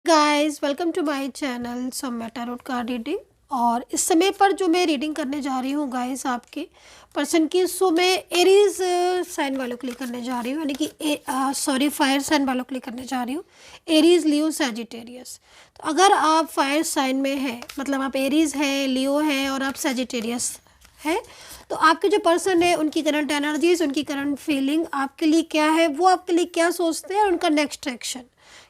Guys welcome to my channel Saumya tarot card reading. और इस समय पर जो मैं रीडिंग करने जा रही हूँ गाइस आपके पर्सन की, सो मैं एरीज साइन वालों के लिए करने जा रही हूँ, यानी कि फायर साइन वालों के लिए करने जा रही हूँ। एरीज, लियो, सैजिटेरियस। तो अगर आप फायर साइन में हैं, मतलब आप एरीज हैं, लियो हैं और आप सैजिटेरियस हैं, तो आपके जो पर्सन है उनकी करंट एनर्जीज, उनकी करंट फीलिंग आपके लिए क्या है, वो आपके लिए क्या सोचते हैं और उनका नेक्स्ट एक्शन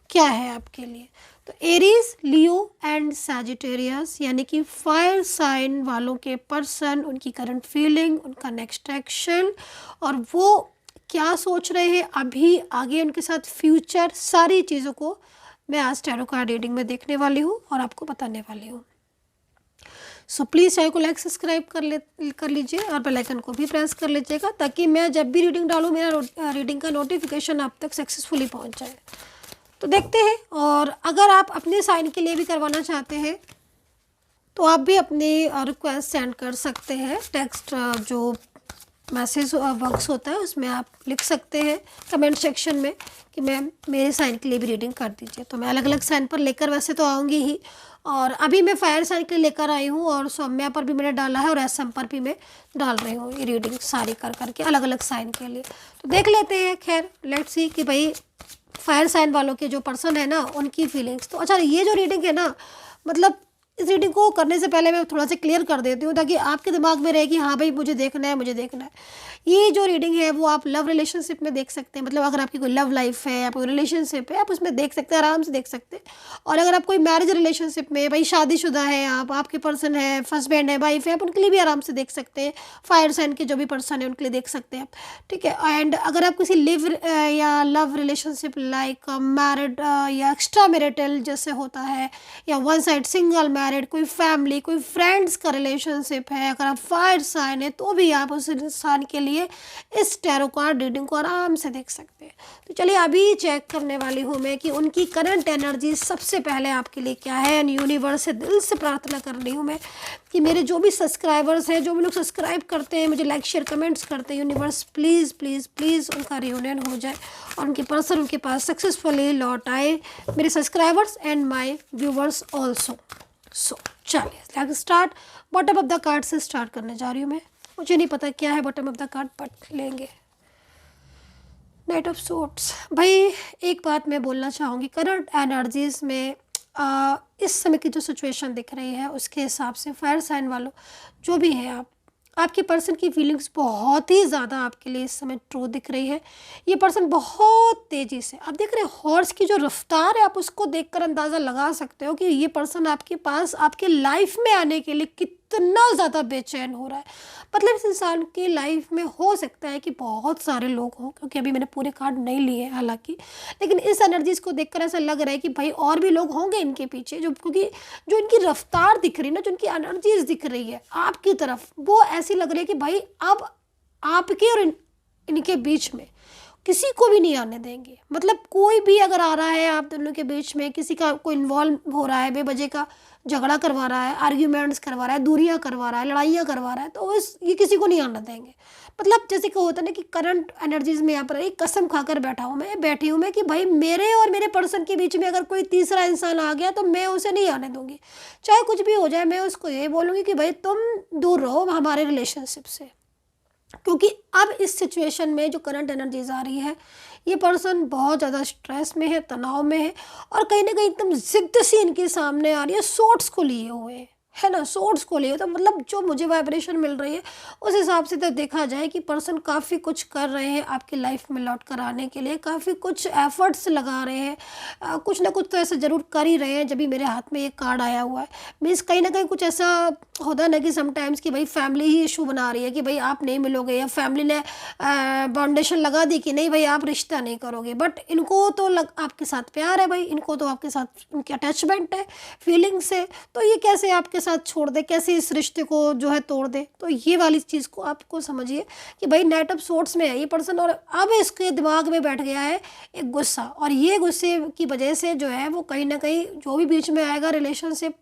क्या है आपके लिए। तो एरीज, लियो एंड सैजिटेरियस यानी कि फायर साइन वालों के पर्सन, उनकी करंट फीलिंग, उनका नेक्स्ट एक्शन और वो क्या सोच रहे हैं अभी आगे, उनके साथ फ्यूचर, सारी चीज़ों को मैं आज टैरो कार्ड रीडिंग में देखने वाली हूँ और आपको बताने वाली हूँ। सो प्लीज़ चैनल को लाइक सब्सक्राइब कर लीजिए और बेल आइकन को भी प्रेस कर लीजिएगा, ताकि मैं जब भी रीडिंग डालूँ मेरा रीडिंग का नोटिफिकेशन आप तक सक्सेसफुली पहुँच जाए। तो देखते हैं। और अगर आप अपने साइन के लिए भी करवाना चाहते हैं तो आप भी अपनी रिक्वेस्ट सेंड कर सकते हैं। टेक्स्ट जो मैसेज बॉक्स होता है उसमें आप लिख सकते हैं कमेंट सेक्शन में कि मैम मेरे साइन के लिए भी रीडिंग कर दीजिए। तो मैं अलग अलग साइन पर लेकर वैसे तो आऊँगी ही, और अभी मैं फायर साइन के लिए लेकर आई हूँ और सौम्या पर भी मैंने डाला है और एसएम पर भी मैं डाल रही हूँ ये रीडिंग सारी कर करके अलग अलग साइन के लिए। तो देख लेते हैं। खैर लेट्स सी कि भाई फायर साइन वालों के जो पर्सन है ना उनकी फीलिंग्स। तो अच्छा, ये जो रीडिंग है ना, मतलब इस रीडिंग को करने से पहले मैं थोड़ा सा क्लियर कर देती हूँ ताकि आपके दिमाग में रहे कि हाँ भाई मुझे देखना है, मुझे देखना है। ये जो रीडिंग है वो आप लव रिलेशनशिप में देख सकते हैं, मतलब अगर आपकी कोई लव लाइफ है या कोई रिलेशनशिप है आप उसमें देख सकते हैं, आराम से देख सकते हैं। और अगर आप कोई मैरिज रिलेशनशिप में, भाई शादीशुदा है आप, आपके पर्सन है, हस्बैंड है, वाइफ है, आप उनके लिए भी आराम से देख सकते हैं। फायर साइन के जो भी पर्सन है उनके लिए देख सकते हैं आप, ठीक है। एंड अगर आप किसी लिव या लव रिलेशनशिप लाइक मैरिड या एक्स्ट्रा मैरिटल जैसे होता है, या वन साइड सिंगल मैरिड, कोई फैमिली, कोई फ्रेंड्स का रिलेशनशिप है, अगर आप फायर साइन है तो भी आप उस इंसान के लिए इस टैरो कार्ड रीडिंग को आराम से देख सकते हैं। तो चलिए अभी चेक करने वाली हूँ मैं कि उनकी करंट एनर्जी सबसे पहले आपके लिए क्या है। एंड यूनिवर्स से दिल से प्रार्थना कर रही हूँ मैं कि मेरे जो भी सब्सक्राइबर्स हैं, जो भी लोग सब्सक्राइब करते हैं, मुझे लाइक शेयर कमेंट्स करते हैं, यूनिवर्स प्लीज़ प्लीज़ प्लीज़ उनका रियूनियन हो जाए और उनके पर्सन उनके पास सक्सेसफुली लौट आए, मेरे subscribers and my viewers also. So चलिए let's start. Bottom of the card से स्टार्ट करने जा रही हूँ मैं। मुझे नहीं पता क्या है bottom of the card, but लेंगे। Knight of swords. भाई एक बात मैं बोलना चाहूँगी, करंट एनर्जीज में इस समय की जो सिचुएशन दिख रही है उसके हिसाब से फायर साइन वालों जो भी है आप, आपके पर्सन की फीलिंग्स बहुत ही ज़्यादा आपके लिए इस समय ट्रू दिख रही है। ये पर्सन बहुत तेज़ी से, आप देख रहे हैं हॉर्स की जो रफ्तार है, आप उसको देखकर अंदाज़ा लगा सकते हो कि ये पर्सन आपके पास, आपके लाइफ में आने के लिए कितना ज़्यादा बेचैन हो रहा है। मतलब इस इंसान की लाइफ में हो सकता है कि बहुत सारे लोग हों, क्योंकि अभी मैंने पूरे कार्ड नहीं लिए हालांकि, लेकिन इस एनर्जीज को देखकर ऐसा लग रहा है कि भाई और भी लोग होंगे इनके पीछे, जो क्योंकि जो इनकी रफ्तार दिख रही है ना, जो इनकी एनर्जीज दिख रही है आपकी तरफ, वो ऐसी लग रही है कि भाई अब आपके और इनके बीच में किसी को भी नहीं आने देंगे। मतलब कोई भी अगर आ रहा है आप दोनों के बीच में, किसी का कोई इन्वॉल्व हो रहा है, बेवजह का झगड़ा करवा रहा है, आर्ग्यूमेंट्स करवा रहा है, दूरियां करवा रहा है, लड़ाइयाँ करवा रहा है, तो ये किसी को नहीं आने देंगे। मतलब जैसे कि होता है ना कि करंट एनर्जीज में यहाँ पर एक कसम खाकर बैठी हूँ मैं कि भाई मेरे और मेरे पर्सन के बीच में अगर कोई तीसरा इंसान आ गया तो मैं उसे नहीं आने दूंगी। चाहे कुछ भी हो जाए, मैं उसको यही बोलूँगी कि भाई तुम दूर रहो हमारे रिलेशनशिप से। क्योंकि अब इस सिचुएशन में जो करंट एनर्जीज आ रही है, ये पर्सन बहुत ज़्यादा स्ट्रेस में है, तनाव में है, और कहीं ना कहीं एकदम जिद्द सी इनके सामने आ रही है, सोर्ट्स को लिए हुए है ना, सोर्ट्स को लिए। तो मतलब जो मुझे वाइब्रेशन मिल रही है उस हिसाब से तो देखा जाए कि पर्सन काफ़ी कुछ कर रहे हैं आपकी लाइफ में लौट कर आने के लिए, काफ़ी कुछ एफर्ट्स लगा रहे हैं, कुछ ना कुछ तो ऐसा ज़रूर कर ही रहे हैं। जब भी मेरे हाथ में ये कार्ड आया हुआ है, मीन्स कहीं ना कहीं कुछ ऐसा होता है ना कि समटाइम्स कि भाई फैमिली ही इशू बना रही है कि भाई आप नहीं मिलोगे, या फैमिली ने बाउंडेशन लगा दी कि नहीं भाई आप रिश्ता नहीं करोगे। बट इनको तो आपके साथ प्यार है भाई, इनको तो आपके साथ उनकी अटैचमेंट है, फीलिंग्स है, तो ये कैसे आपके साथ छोड़ दे, कैसे इस रिश्ते को जो है तोड़ दे। तो ये वाली चीज़ को आपको समझिए कि भाई नाइट ऑफ सोर्ट्स में है ये पर्सन, और अब इसके दिमाग में बैठ गया है एक गुस्सा, और ये गुस्से की वजह से जो है वो कहीं ना कहीं जो भी बीच में आएगा रिलेशनशिप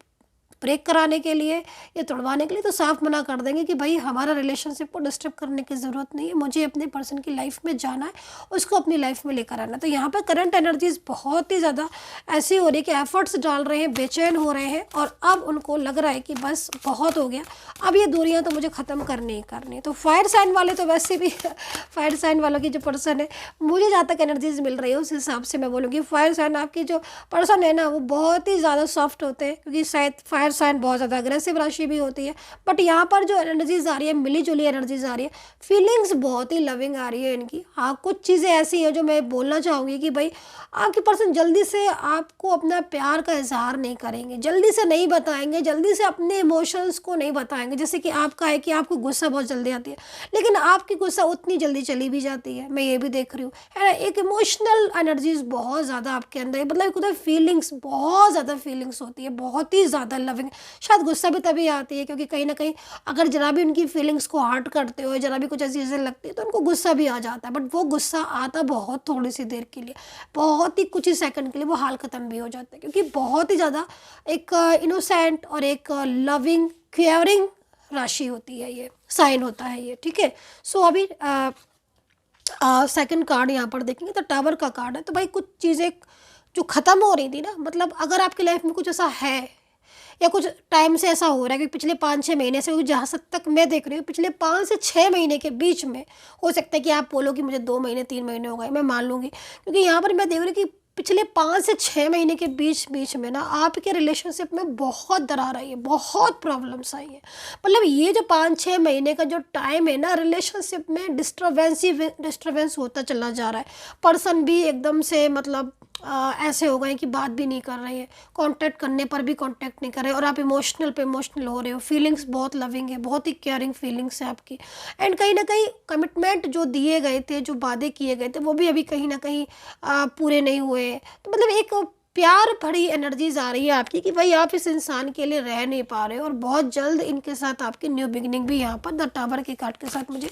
ब्रेक कराने के लिए या तोड़वाने के लिए तो साफ मना कर देंगे कि भाई हमारा रिलेशनशिप को डिस्टर्ब करने की ज़रूरत नहीं है, मुझे अपने पर्सन की लाइफ में जाना है, उसको अपनी लाइफ में लेकर आना। तो यहाँ पर करंट एनर्जीज बहुत ही ज़्यादा ऐसी हो रही है कि एफर्ट्स डाल रहे हैं, बेचैन हो रहे हैं और अब उनको लग रहा है कि बस बहुत हो गया, अब ये दूरियां तो मुझे ख़त्म करनी ही करनी है। तो फायर साइन वाले तो वैसे भी फायर साइन वालों की जो पर्सन है, मुझे जहाँ तक एनर्जीज मिल रही है उस हिसाब से मैं बोलूँगी फायर साइन आपकी जो पर्सन है ना वो बहुत ही ज़्यादा सॉफ्ट होते हैं, क्योंकि शायद फायर साइन बहुत ज़्यादा अग्रेसिव राशि भी होती है। बट यहाँ पर जो एनर्जीज आ रही है, मिली जुली एनर्जीज आ रही है, फीलिंग्स बहुत ही लविंग आ रही है इनकी। हाँ, कुछ चीज़ें ऐसी हैं जो मैं बोलना चाहूँगी कि भाई आपके पर्सन जल्दी से आपको अपना प्यार का इजहार नहीं करेंगे, जल्दी से नहीं बताएंगे, जल्दी से अपने इमोशंस को नहीं बताएंगे। जैसे कि आपका है कि आपको गुस्सा बहुत जल्दी आती है, लेकिन आपकी गुस्सा उतनी जल्दी चली भी जाती है, मैं ये भी देख रही हूँ, है ना। एक इमोशनल एनर्जीज बहुत ज़्यादा आपके अंदर है, मतलब एक फीलिंग्स, बहुत ज़्यादा फीलिंग्स होती है, बहुत ही ज़्यादा लविंग। शायद गुस्सा भी तभी आती है क्योंकि कहीं ना कहीं अगर जरा भी उनकी फीलिंग्स को हर्ट करते हो, जरा भी कुछ ऐसी चीज़ें लगती है तो उनको गुस्सा भी आ जाता है। बट वो गुस्सा आता बहुत थोड़ी सी देर के लिए, बहुत ही कुछ ही सेकंड के लिए, वो हाल ख़त्म भी हो जाता है, क्योंकि बहुत ही ज़्यादा एक इनोसेंट और एक लविंग केयरिंग राशि होती है, ये साइन होता है ये, ठीक है। सो अभी सेकंड कार्ड यहाँ पर देखेंगे तो टावर का कार्ड है। तो भाई कुछ चीज़ें जो ख़त्म हो रही थी ना, मतलब अगर आपकी लाइफ में कुछ ऐसा है या कुछ टाइम से ऐसा हो रहा है कि पिछले 5-6 महीने से, जहाँ तक मैं देख रही हूँ पिछले 5 से 6 महीने के बीच में, हो सकता है कि आप बोलो कि मुझे 2 महीने 3 महीने हो गए, मैं मान लूँगी, क्योंकि यहाँ पर मैं देख रही हूँ कि पिछले 5 से 6 महीने के बीच में ना आपके रिलेशनशिप में बहुत दरार आई है, बहुत प्रॉब्लम्स आई है। मतलब ये जो 5-6 महीने का जो टाइम है ना, रिलेशनशिप में डिस्टर्बेंस होता चला जा रहा है। पर्सन भी एकदम से मतलब ऐसे हो गए कि बात भी नहीं कर रहे हैं, कांटेक्ट करने पर भी कांटेक्ट नहीं कर रहे, और आप इमोशनल पे इमोशनल हो रहे हो। फीलिंग्स बहुत लविंग है, बहुत ही केयरिंग फीलिंग्स है आपकी, एंड कहीं ना कहीं कमिटमेंट जो दिए गए थे, जो वादे किए गए थे, वो भी अभी कहीं ना कहीं पूरे नहीं हुए। तो मतलब एक प्यार भरी एनर्जीज आ रही है आपकी कि भाई आप इस इंसान के लिए रह नहीं पा रहे हो, और बहुत जल्द इनके साथ आपकी न्यू बिगिनिंग भी यहाँ पर द टावर के कार्ड के साथ मुझे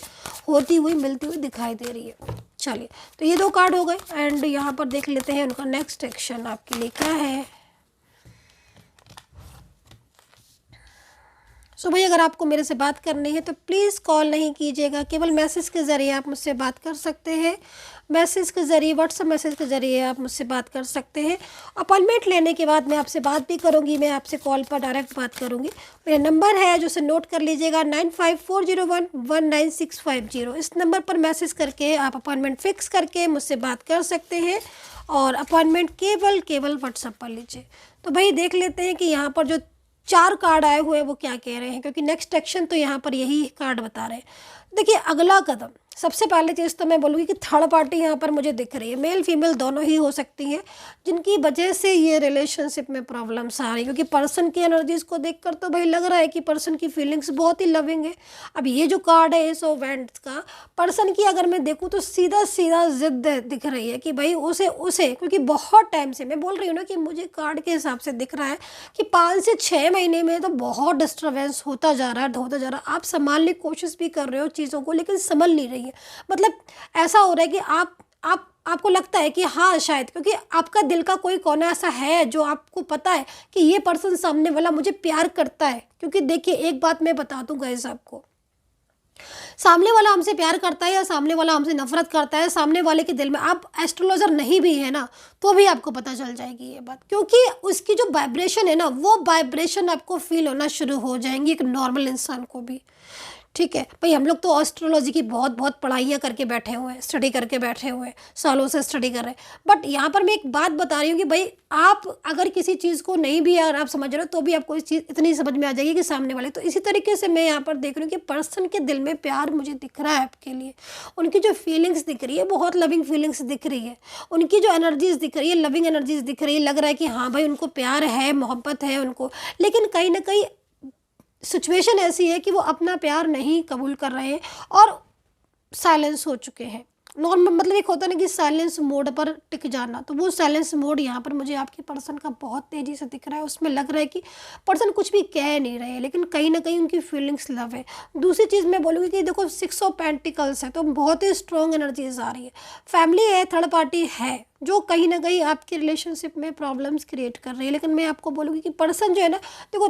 होती हुई, मिलती हुई दिखाई दे रही है। चलिए, तो ये 2 कार्ड हो गए, एंड यहाँ पर देख लेते हैं उनका नेक्स्ट एक्शन आपके लिए क्या है। सो भाई अगर आपको मेरे से बात करनी है तो प्लीज़ कॉल नहीं कीजिएगा, केवल मैसेज के ज़रिए आप मुझसे बात कर सकते हैं। मैसेज के ज़रिए, व्हाट्सएप मैसेज के ज़रिए आप मुझसे बात कर सकते हैं। अपॉइंटमेंट लेने के बाद मैं आपसे बात भी करूंगी, मैं आपसे कॉल पर डायरेक्ट बात करूंगी। मेरा नंबर है जो उसे नोट कर लीजिएगा, 9540119650। इस नंबर पर मैसेज करके आप अपॉइंटमेंट फ़िक्स करके मुझसे बात कर सकते हैं, और अपॉइंटमेंट केवल व्हाट्सएप पर लीजिए। तो भाई देख लेते हैं कि यहाँ पर जो 4 कार्ड आए हुए हैं वो क्या कह रहे हैं, क्योंकि नेक्स्ट एक्शन तो यहाँ पर यही कार्ड बता रहे हैं। देखिए, अगला कदम, सबसे पहले चीज़ तो मैं बोलूँगी कि थर्ड पार्टी यहाँ पर मुझे दिख रही है, मेल फीमेल दोनों ही हो सकती हैं, जिनकी वजह से ये रिलेशनशिप में प्रॉब्लम्स आ रही है। क्योंकि पर्सन की एनर्जीज को देखकर तो भाई लग रहा है कि पर्सन की फीलिंग्स बहुत ही लविंग है। अब ये जो कार्ड है एस ऑफ वैंड्स का, पर्सन की अगर मैं देखूँ तो सीधा सीधा जिद दिख रही है कि भाई उसे क्योंकि बहुत टाइम से मैं बोल रही हूँ ना कि मुझे कार्ड के हिसाब से दिख रहा है कि 5 से 6 महीने में तो बहुत डिस्टर्बेंस होता जा रहा है। आप संभालने की कोशिश भी कर रहे हो चीज़ों को, लेकिन संभल नहीं रही है। मतलब ऐसा हो रहा है कि आपको लगता है कि हाँ, शायद क्योंकि आपका दिल का कोई कोना ऐसा है जो आपको पता है कि ये पर्सन सामने वाला मुझे प्यार करता है। क्योंकि देखिए, एक बात मैं बता दूं गाइस आपको, सामने वाला हमसे प्यार करता है या सामने वाला हमसे नफरत करता है, सामने वाले के दिल में, आप एस्ट्रोलॉजर नहीं भी है ना तो भी आपको पता चल जाएगी ये बात, क्योंकि उसकी जो वाइब्रेशन है ना, वो वाइब्रेशन आपको फील होना शुरू हो जाएंगी एक नॉर्मल इंसान को भी। ठीक है भाई, हम लोग तो एस्ट्रोलॉजी की बहुत पढ़ाइयाँ करके बैठे हुए हैं, स्टडी करके बैठे हुए हैं, सालों से स्टडी कर रहे हैं। बट यहाँ पर मैं एक बात बता रही हूँ कि भाई आप अगर किसी चीज़ को नहीं भी अगर आप समझ रहे हो तो भी आपको इस चीज़ इतनी समझ में आ जाएगी कि सामने वाले। तो इसी तरीके से मैं यहाँ पर देख रही हूँ कि पर्सन के दिल में प्यार मुझे दिख रहा है आपके लिए, उनकी जो फीलिंग्स दिख रही है बहुत लविंग फीलिंग्स दिख रही है, उनकी जो एनर्जीज दिख रही है लविंग एनर्जीज दिख रही है। लग रहा है कि हाँ भाई, उनको प्यार है, मोहब्बत है उनको, लेकिन कहीं ना कहीं सिचुएशन ऐसी है कि वो अपना प्यार नहीं कबूल कर रहे हैं और साइलेंस हो चुके हैं। नॉर्मल मतलब एक होता है ना कि साइलेंस मोड पर टिक जाना, तो वो साइलेंस मोड यहाँ पर मुझे आपके पर्सन का बहुत तेज़ी से दिख रहा है। उसमें लग रहा है कि पर्सन कुछ भी कह नहीं रहे हैं, लेकिन कहीं ना कहीं उनकी फीलिंग्स लव है। दूसरी चीज़ मैं बोलूँगी कि देखो 6 ऑफ पेंटिकल्स है, तो बहुत ही स्ट्रॉन्ग एनर्जीज आ रही है। फैमिली है, थर्ड पार्टी है, जो कहीं ना कहीं आपके रिलेशनशिप में प्रॉब्लम्स क्रिएट कर रही है। लेकिन मैं आपको बोलूँगी कि पर्सन जो है ना, देखो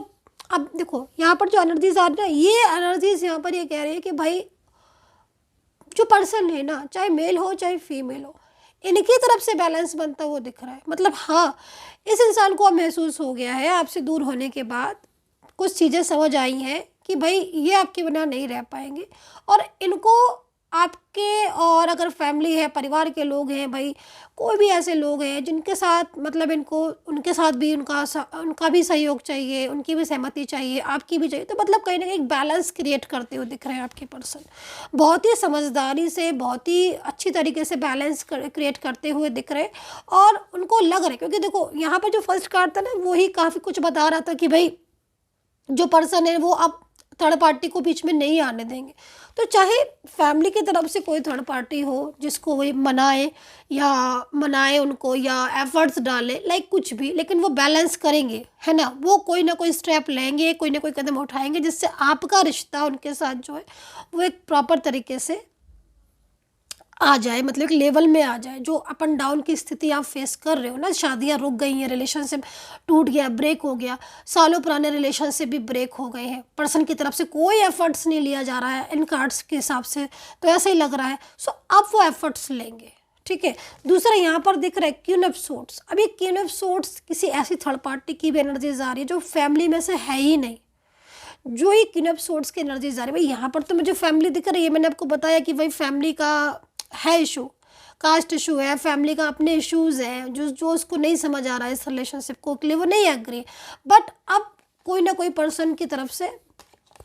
अब देखो यहाँ पर जो एनर्जीज आ रही है ना, ये एनर्जीज यहाँ पर ये कह रही है कि भाई जो पर्सन है ना, चाहे मेल हो चाहे फीमेल हो, इनकी तरफ से बैलेंस बनता हुआ दिख रहा है। मतलब हाँ, इस इंसान को अब महसूस हो गया है आपसे दूर होने के बाद, कुछ चीज़ें समझ आई हैं कि भाई ये आपके बिना नहीं रह पाएंगे, और इनको आपके, और अगर फैमिली है, परिवार के लोग हैं भाई, कोई भी ऐसे लोग हैं जिनके साथ मतलब इनको, उनके साथ भी उनका भी सहयोग चाहिए, उनकी भी सहमति चाहिए, आपकी भी चाहिए। तो मतलब कहीं ना कहीं एक बैलेंस क्रिएट करते हुए दिख रहे हैं आपके पर्सन, बहुत ही समझदारी से, बहुत ही अच्छी तरीके से बैलेंस क्रिएट करते हुए दिख रहे हैं। और उनको लग रहा है, क्योंकि देखो यहाँ पर जो फर्स्ट कार्ड था ना, वो ही काफ़ी कुछ बता रहा था कि भाई जो पर्सन है वो अब थर्ड पार्टी को बीच में नहीं आने देंगे। तो चाहे फैमिली की तरफ से कोई थर्ड पार्टी हो जिसको वो मनाए उनको, या एफर्ट्स डाले, लाइक कुछ भी, लेकिन वो बैलेंस करेंगे, है ना। वो कोई ना कोई स्टेप लेंगे, कोई ना कोई कदम उठाएंगे, जिससे आपका रिश्ता उनके साथ जो है वो एक प्रॉपर तरीके से आ जाए, मतलब एक लेवल में आ जाए। जो अप एंड डाउन की स्थिति आप फेस कर रहे हो ना, शादियां रुक गई हैं, रिलेशनशिप टूट गया, ब्रेक हो गया, सालों पुराने रिलेशनशिप भी ब्रेक हो गए हैं, पर्सन की तरफ से कोई एफर्ट्स नहीं लिया जा रहा है इन कार्ड्स के हिसाब से, तो ऐसा ही लग रहा है। सो अब वो एफर्ट्स लेंगे, ठीक है। दूसरा यहाँ पर दिख रहा है क्वीन ऑफ सोर्ड्स। अब ये क्वीन ऑफ सोर्ड्स किसी ऐसी थर्ड पार्टी की भी एनर्जीज आ रही है जो फैमिली में से है ही नहीं। जो ये क्वीन ऑफ सोर्ड्स की एनर्जीज आ रही है भाई, यहाँ पर तो मुझे फैमिली दिख रही है, मैंने आपको बताया कि भाई फैमिली का है इशू, कास्ट इशू है, फैमिली का अपने इश्यूज हैं, जो उसको नहीं समझ आ रहा है इस रिलेशनशिप को, के लिए वो नहीं एग्री। बट अब कोई ना कोई पर्सन की तरफ से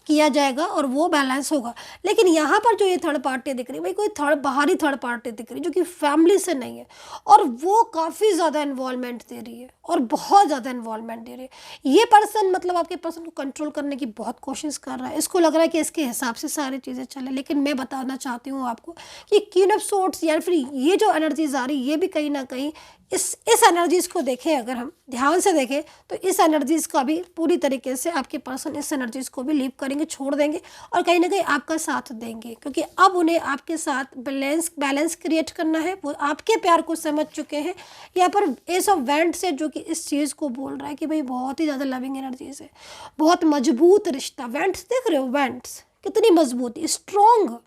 किया जाएगा और वो बैलेंस होगा। लेकिन यहाँ पर जो ये थर्ड पार्टी दिख रही है भाई, कोई बाहरी थर्ड पार्टी दिख रही है जो कि फैमिली से नहीं है, और वो काफ़ी ज़्यादा इन्वॉल्वमेंट दे रही है, और बहुत ज़्यादा इन्वॉल्वमेंट दे रही है। ये पर्सन मतलब आपके पर्सन को कंट्रोल करने की बहुत कोशिश कर रहा है, इसको लग रहा है कि इसके हिसाब से सारी चीज़ें चले। लेकिन मैं बताना चाहती हूँ आपको कि क्वीन ऑफ सोर्ड्स या फिर ये जो एनर्जीज आ रही है, ये भी कहीं ना कहीं इस एनर्जीज़ को देखें, अगर हम ध्यान से देखें तो इस एनर्जीज़ का भी पूरी तरीके से आपके पर्सन इस एनर्जीज़ को भी लीव करेंगे, छोड़ देंगे, और कहीं ना कहीं आपका साथ देंगे, क्योंकि अब उन्हें आपके साथ बैलेंस क्रिएट करना है। वो आपके प्यार को समझ चुके हैं। यहाँ पर एस ऑफ वैंड से जो कि इस चीज़ को बोल रहा है कि भाई बहुत ही ज़्यादा लविंग एनर्जीज है, बहुत मजबूत रिश्ता। वैंड्स देख रहे हो, वैंड्स कितनी मजबूती, स्ट्रॉन्ग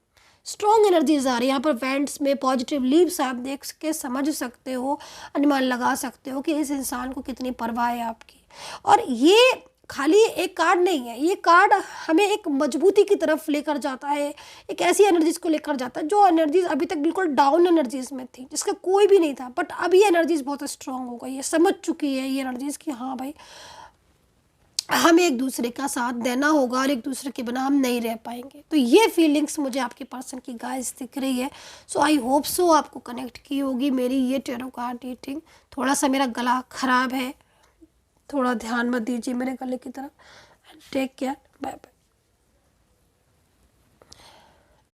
एनर्जीज आ रही है यहाँ पर। वेंट्स में पॉजिटिव लीव्स आप देख के समझ सकते हो, अनुमान लगा सकते हो कि इस इंसान को कितनी परवाह है आपकी। और ये खाली एक कार्ड नहीं है, ये कार्ड हमें एक मजबूती की तरफ लेकर जाता है, एक ऐसी एनर्जीज को लेकर जाता है जो एनर्जीज अभी तक बिल्कुल डाउन एनर्जीज में थी, जिसका कोई भी नहीं था। बट अब ये एनर्जीज बहुत स्ट्रांग हो गई है, समझ चुकी है ये एनर्जीज कि हाँ भाई हमें एक दूसरे का साथ देना होगा और एक दूसरे के बिना हम नहीं रह पाएंगे। तो ये फीलिंग्स मुझे आपके पर्सन की गाइस दिख रही है। सो आई होप सो आपको कनेक्ट की होगी मेरी ये टैरो कार्ड रीडिंग। थोड़ा सा मेरा गला ख़राब है, थोड़ा ध्यान मत दीजिए मेरे गले की तरफ। Take care, bye bye.